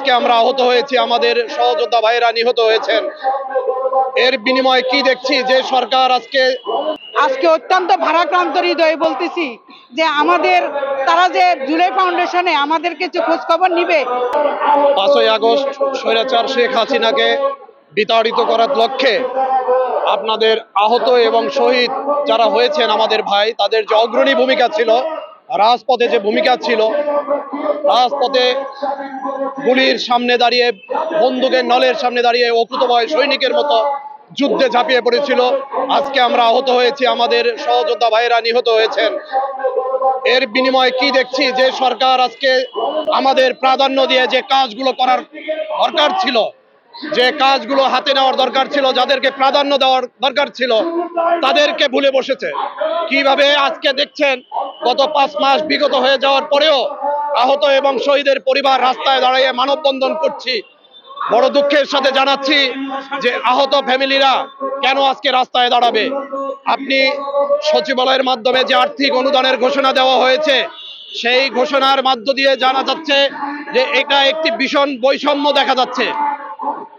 আজকে আমরা আহত হয়েছি, আমাদের সহযোদ্ধা ভাইরা নিহত হয়েছেন। এর বিনিময়ে কি দেখছি যে সরকার আজকে অত্যন্ত ভারাক্রান্ত হৃদয়ে বলতেছি যে আমাদের তারা যে জুলাই ফাউন্ডেশনে আমাদের কিছু খোঁজ খবর নিবে। 5ই আগস্ট স্বৈরাচার শেখ হাসিনাকে বিতাড়িত করার লক্ষ্যে আপনাদের আহত এবং শহীদ যারা হয়েছেন আমাদের ভাই, তাদের যে অগ্রণী ভূমিকা ছিল, রাজপথে যে ভূমিকা ছিল, রাজপথে গুলির সামনে দাঁড়িয়ে, বন্দুকের নলের সামনে দাঁড়িয়ে অকুতোভয় সৈনিকের মতো যুদ্ধে ঝাঁপিয়ে পড়েছিল। আজকে আমরা আহত হয়েছি, আমাদের সহযোদ্ধা ভাইরা নিহত হয়েছেন। এর বিনিময়ে কি দেখছি যে সরকার আজকে আমাদের প্রাধান্য দিয়ে যে কাজগুলো করার দরকার ছিল, যে কাজগুলো হাতে নেওয়ার দরকার ছিল, যাদেরকে প্রাধান্য দেওয়ার দরকার ছিল, তাদেরকে ভুলে বসেছে। কিভাবে আজকে দেখছেন গত 5 মাস বিগত হয়ে যাওয়ার পরেও আহত এবং শহীদের পরিবার রাস্তায় দাঁড়িয়ে মানববন্ধন করছি। বড় দুঃখের সাথে জানাচ্ছি যে আহত ফ্যামিলিরা কেন আজকে রাস্তায় দাঁড়াবে। আপনি সচিবালয়ের মাধ্যমে যে আর্থিক অনুদানের ঘোষণা দেওয়া হয়েছে, সেই ঘোষণার মধ্য দিয়ে জানা যাচ্ছে যে এটা একটি ভীষণ বৈষম্য দেখা যাচ্ছে।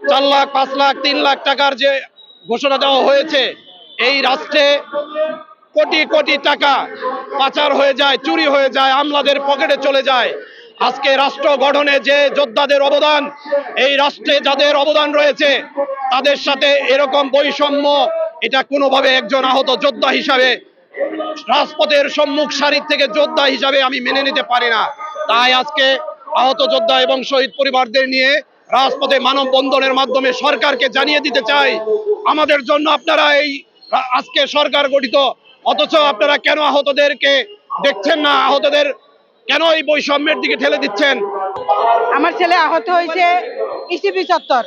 4 লাখ, 5 লাখ, 3 লাখ টাকার যে ঘোষণা দেওয়া হয়েছে, এই রাষ্ট্রে কোটি কোটি টাকা পাচার হয়ে যায়, চুরি হয়ে যায়, আমলাদের পকেটে চলে যায়। আজকে রাষ্ট্র গঠনে যে যোদ্ধাদের অবদান, এই রাষ্ট্রে যাদের অবদান রয়েছে, তাদের সাথে এরকম বৈষম্য, এটা কোনোভাবে একজন আহত যোদ্ধা হিসাবে, রাজপথের সম্মুখ সারির থেকে যোদ্ধা হিসাবে আমি মেনে নিতে পারি না। তাই আজকে আহত যোদ্ধা এবং শহীদ পরিবারদের নিয়ে রাজপথে মানববন্ধনের মাধ্যমে সরকারকে জানিয়ে দিতে চাই, আমাদের জন্য আপনারা এই আজকে সরকার গঠিত, অথচ আপনারা কেন আহতদেরকে দেখছেন না, আহতদের কেন এই বৈষম্যের দিকে ঠেলে দিচ্ছেন। আমার ছেলে আহত হয়েছে ইসিবি চত্বর,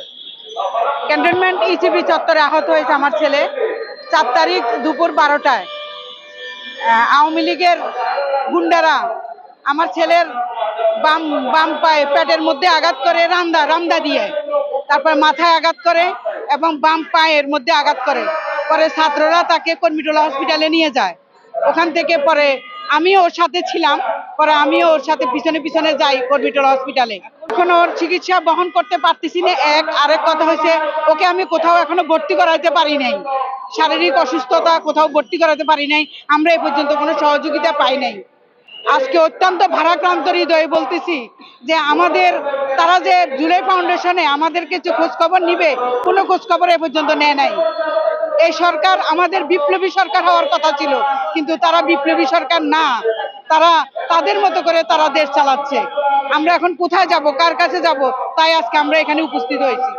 ক্যান্টনমেন্ট ইসিবি চত্বরে আহত হয়েছে আমার ছেলে 4 তারিখ দুপুর 12টায়। আওয়ামী লীগের গুন্ডারা আমার ছেলের বাম পায়ে পেটের মধ্যে আঘাত করে, রামদা দিয়ে, তারপর মাথায় আঘাত করে এবং বাম পায়ের মধ্যে আঘাত করে। পরে ছাত্ররা তাকে কর্মীটোলা হসপিটালে নিয়ে যায়। ওখান থেকে পরে আমিও ওর সাথে ছিলাম, পরে আমিও ওর সাথে পিছনে পিছনে যাই কর্মীটোলা হসপিটালে। এখন ওর চিকিৎসা বহন করতে পারতেছি না। আরেক কথা হয়েছে, ওকে আমি কোথাও এখনো ভর্তি করাইতে পারি নাই, শারীরিক অসুস্থতা, কোথাও ভর্তি করাতে পারি নাই। আমরা এ পর্যন্ত কোনো সহযোগিতা পাই নাই। আজকে অত্যন্ত ভারাক্রান্ত হৃদয়ে বলতেছি যে আমাদের তারা যে জুলাই ফাউন্ডেশনে আমাদের কিছু খোঁজ খবর নিবে, কোনো খোঁজ খবর এ পর্যন্ত নেয় নাই। এই সরকার আমাদের বিপ্লবী সরকার হওয়ার কথা ছিল, কিন্তু তারা বিপ্লবী সরকার না, তারা তাদের মতো করে তারা দেশ চালাচ্ছে। আমরা এখন কোথায় যাব, কার কাছে যাব, তাই আজকে আমরা এখানে উপস্থিত হয়েছি।